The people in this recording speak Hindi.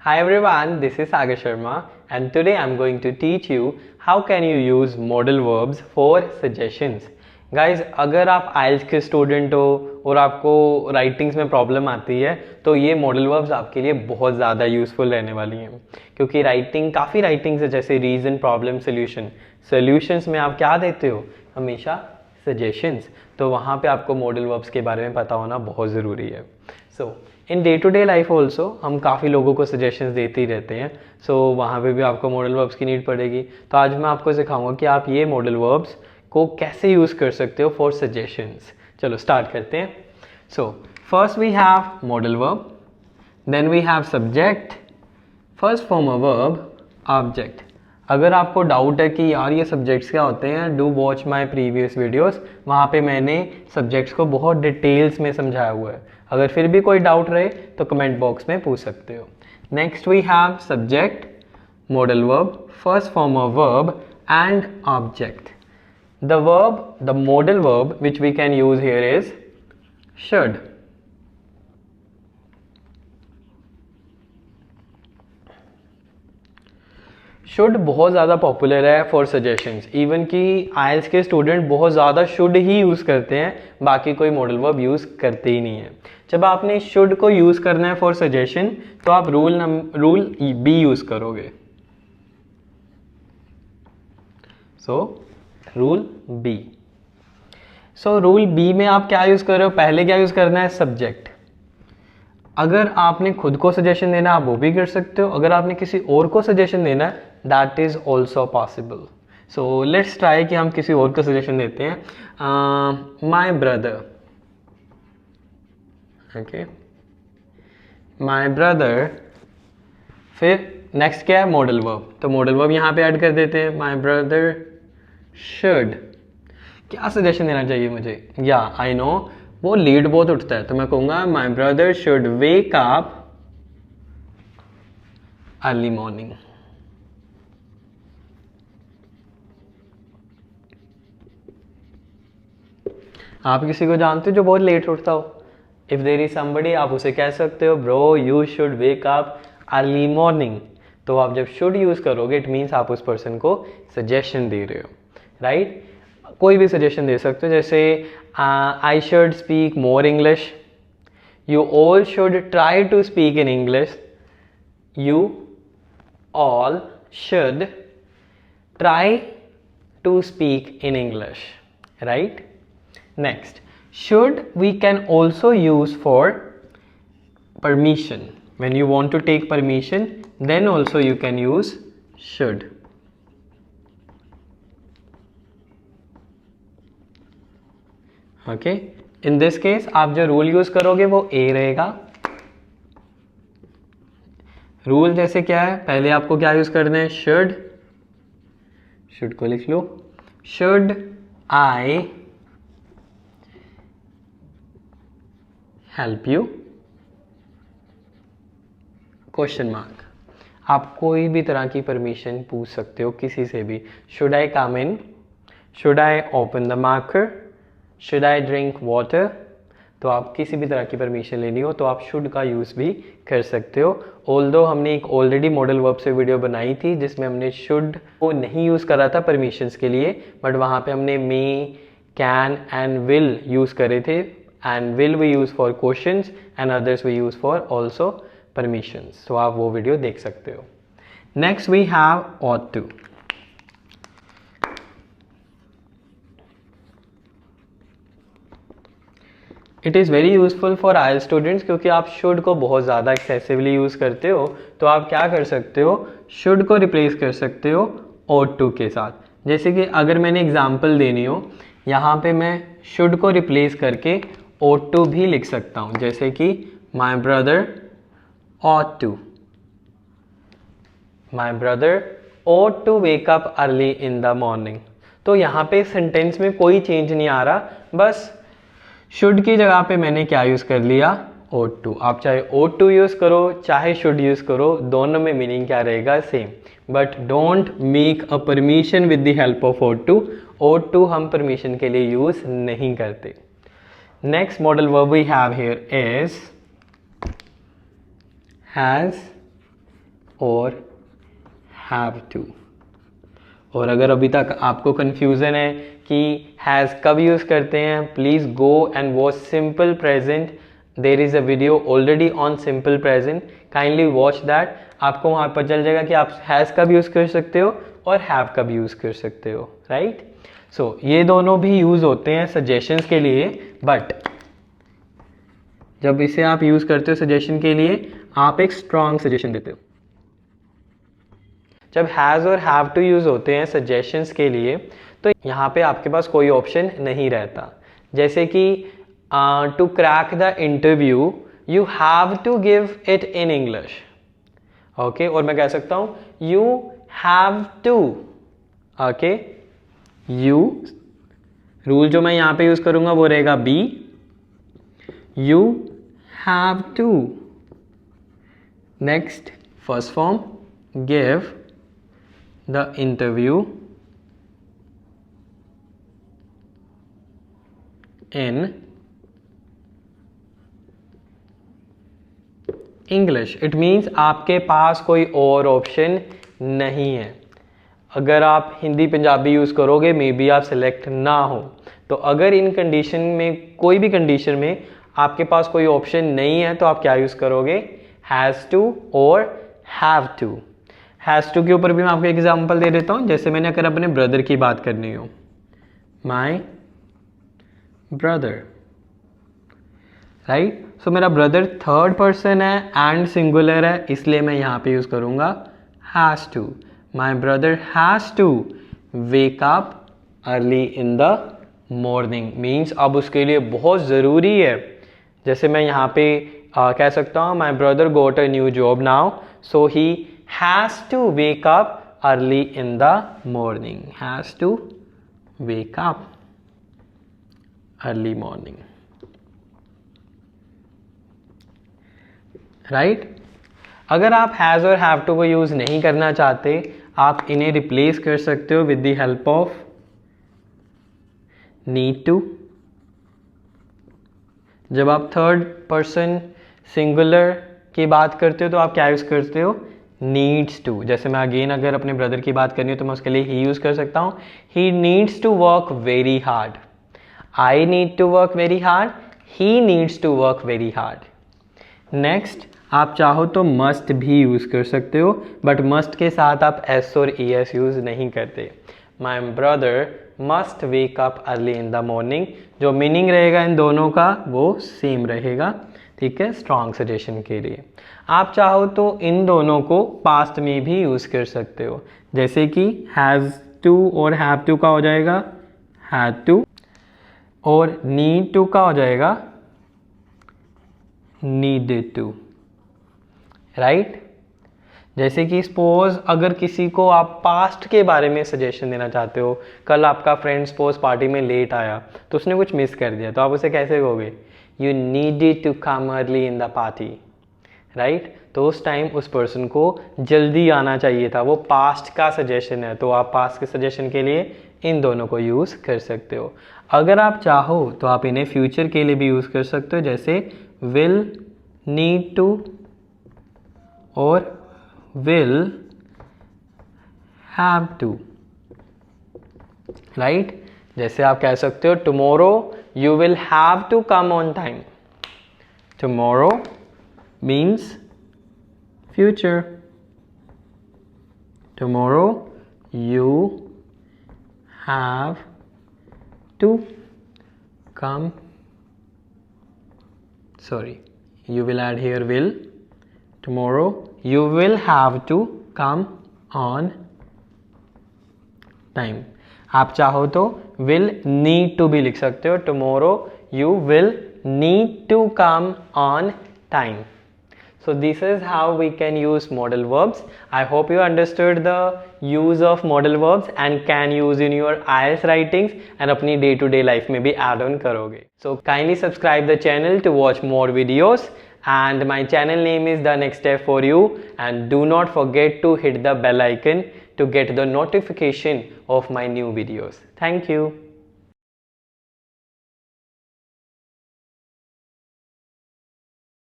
Hi everyone, this is Sagar Sharma and today I'm going to teach you how can you use modal verbs for suggestions. Guys, अगर आप IELTS के स्टूडेंट हो और आपको राइटिंग्स में प्रॉब्लम आती है तो ये मॉडल वर्ब्स आपके लिए बहुत ज़्यादा यूज़फुल रहने वाली हैं, क्योंकि काफ़ी राइटिंग्स है जैसे रीज़न, प्रॉब्लम, सोल्यूशन. सोल्यूशंस में आप क्या देते हो? हमेशा सजेशंस. तो वहाँ पे आपको मॉडल वर्ब्स के बारे में पता होना बहुत ज़रूरी है. So in day to day life also हम काफ़ी लोगों को सजेशंस देते ही रहते हैं. सो वहाँ पे भी आपको मॉडल वर्ब्स की नीड पड़ेगी. तो आज मैं आपको सिखाऊंगा कि आप ये मॉडल वर्ब्स को कैसे यूज़ कर सकते हो फॉर सजेशंस. चलो स्टार्ट करते हैं. So first we have modal verb, then we have subject, first form a verb, object. अगर आपको डाउट है कि यार ये सब्जेक्ट्स क्या होते हैं, do watch my previous videos. वहाँ पे मैंने सब्जेक्ट्स को बहुत डिटेल्स में समझाया हुआ है. अगर फिर भी कोई डाउट रहे तो कमेंट बॉक्स में पूछ सकते हो. Next we have subject, modal verb, first form of verb and object. The modal verb which we can use here is should. Should बहुत ज़्यादा पॉपुलर है फॉर सजेशंस. इवन कि आइल्स के स्टूडेंट बहुत ज़्यादा शुड ही यूज़ करते हैं, बाकी कोई मॉडल वर्ब यूज़ करते ही नहीं है. जब आपने शुड को यूज़ करना है फॉर सजेशन तो आप रूल बी यूज़ करोगे. So rule B. So rule B में आप क्या यूज़ कर रहे हो? पहले क्या यूज़ करना है? सब्जेक्ट. अगर आपने खुद को सजेशन देना है आप वो भी कर सकते हो. अगर आपने किसी और को सजेशन देना है that is also possible. So let's try कि हम किसी और को सजेशन देते हैं. My brother. Okay, my brother. फिर नेक्स्ट क्या है? Modal verb. तो मॉडल वर्ब यहाँ पे ऐड कर देते हैं. My brother should. क्या सजेशन देना चाहिए मुझे? या आई नो वो लीड बहुत उठता है, तो मैं कहूँगा my brother should wake up early morning. आप किसी को जानते हो जो बहुत लेट उठता हो? इफ देर इज समबडी आप उसे कह सकते हो bro you should wake up early morning. तो आप जब शुड यूज करोगे इट मीन्स आप उस पर्सन को सजेशन दे रहे हो, राइट? कोई भी सजेशन दे सकते हो, जैसे I should speak more English, you all should try to speak in English, you all should try to speak in English, right? Next, should we can also use for permission. When you want to take permission, then also you can use should. Okay, in this case आप जो रूल यूज करोगे वो A रहेगा. रूल जैसे क्या है? पहले आपको क्या यूज करना है? शुड को लिख लो. Should I help you? Question mark. आप कोई भी तरह की परमिशन पूछ सकते हो किसी से भी. Should I come in? Should I open the marker? Should I drink water? तो आप किसी भी तरह की परमिशन लेनी हो तो आप शुड का यूज़ भी कर सकते हो. ऑल्दो हमने एक ऑलरेडी मॉडल वर्ब से वीडियो बनाई थी जिसमें हमने शुड को नहीं यूज़ करा था परमिशंस के लिए, बट वहाँ पे हमने मे, कैन एंड विल यूज़ करे थे. And will we use for questions and others we use for also permissions. So आप वो वीडियो देख सकते हो. Next we have ought to. It is very useful for IELTS students क्योंकि आप should को बहुत ज़्यादा excessively यूज़ करते हो. तो आप क्या कर सकते हो? should को रिप्लेस कर सकते हो ought to के साथ. जैसे कि अगर मैंने एग्जाम्पल देनी हो, यहाँ पे मैं should को रिप्लेस करके ought to भी लिख सकता हूँ. जैसे कि my brother ought to. My brother ought to wake up early in the morning. तो यहाँ पे सेंटेंस में कोई चेंज नहीं आ रहा, बस should की जगह पे मैंने क्या यूज़ कर लिया? ought to. आप चाहे ought to यूज़ करो चाहे should यूज़ करो, दोनों में मीनिंग क्या रहेगा? Same. But don't make a permission with the help of ought to. ought to हम परमिशन के लिए यूज़ नहीं करते. Next modal verb we have here is has, और हैव टू। और अगर अभी तक आपको कन्फ्यूज़न है कि हैज़ कब यूज़ करते हैं, please go and watch simple present. There is a video already on simple present, kindly watch that. आपको वहाँ पर चल जाएगा कि आप हैज़ कब यूज़ कर सकते हो और हैव कब यूज़ कर सकते हो, राइट। सो ये दोनों भी यूज़ होते हैं सजेशंस के लिए, बट जब इसे आप यूज़ करते हो सजेशन के लिए, आप एक स्ट्रॉन्ग सजेशन देते हो। जब हैज़ और हैव टू यूज़ होते हैं सजेशंस के लिए, तो यहाँ पे आपके पास कोई ऑप्शन नहीं रहता। जैसे कि to crack the interview you have to give it in English, okay. और मैं कह सकता हूँ you have to, okay. You rule जो मैं यहाँ पे यूज़ करूँगा वो रहेगा B, you have to. Next first form, give the interview in English। It means आपके पास कोई और ऑप्शन नहीं है। अगर आप हिंदी पंजाबी यूज़ करोगे मे बी आप सेलेक्ट ना हो। तो अगर इन कंडीशन में, कोई भी कंडीशन में आपके पास कोई ऑप्शन नहीं है, तो आप क्या यूज़ करोगे, हैज़ टू और हैव टू। हैज़ टू के ऊपर भी मैं आपको एग्जांपल दे देता हूँ। जैसे मैंने अगर अपने ब्रदर की बात करनी हो, माई ब्रदर, राइट। सो मेरा ब्रदर थर्ड पर्सन है एंड सिंगुलर है, इसलिए मैं यहाँ पे यूज़ करूँगा has to. My brother has to wake up early in the morning, means अब उसके लिए बहुत ज़रूरी है। जैसे मैं यहाँ पे कह सकता हूँ my brother got a new job now, so he has to wake up early in the morning, has to wake up early morning, right। अगर आप has और have to को यूज़ नहीं करना चाहते, आप इन्हें रिप्लेस कर सकते हो with the help of need to। जब आप थर्ड पर्सन सिंगुलर की बात करते हो तो आप क्या यूज़ करते हो, नीड्स टू। जैसे मैं अगेन अगर अपने ब्रदर की बात करनी हो तो मैं उसके लिए ही यूज़ कर सकता हूँ, he needs to work very hard. I need to work very hard, he needs to work very hard. Next, आप चाहो तो मस्ट भी यूज़ कर सकते हो, बट मस्ट के साथ आप एस और ई एस यूज़ नहीं करते। My brother must wake up early in the morning, जो मीनिंग रहेगा इन दोनों का वो सेम रहेगा, ठीक है, स्ट्रॉन्ग सजेशन के लिए। आप चाहो तो इन दोनों को पास्ट में भी यूज़ कर सकते हो, जैसे कि हैज़ टू और हैव टू का हो जाएगा हैड टू, और नीड टू का हो जाएगा नीडेड टू, राइट। जैसे कि सपोज अगर किसी को आप पास्ट के बारे में सजेशन देना चाहते हो, कल आपका फ्रेंड सपोज पार्टी में लेट आया तो उसने कुछ मिस कर दिया, तो आप उसे कैसे कहोगे, you needed to come early in the party, right. तो उस टाइम उस पर्सन को जल्दी आना चाहिए था, वो पास्ट का सजेशन है, तो आप पास्ट के सजेशन के लिए इन दोनों को यूज़ कर सकते हो। अगर आप चाहो तो आप इन्हें फ्यूचर के लिए भी यूज़ कर सकते हो, जैसे विल, नीड टू और विल हैव टू, राइट। जैसे आप कह सकते हो tomorrow you will have to come on time. Tomorrow means future. Tomorrow you have to come, sorry, you will add here will. Tomorrow you will have to come on time. आप चाहो तो will need to भी लिख सकते हो, tomorrow you will need to come on time. So this is how we can use modal verbs. I hope you understood the use of modal verbs and can use in your IELTS writings and अपनी day to day life में भी add on करोगे. So kindly subscribe the channel to watch more videos, and my channel name is The Next Step for You, and do not forget to hit the bell icon to get the notification of my new videos. Thank you.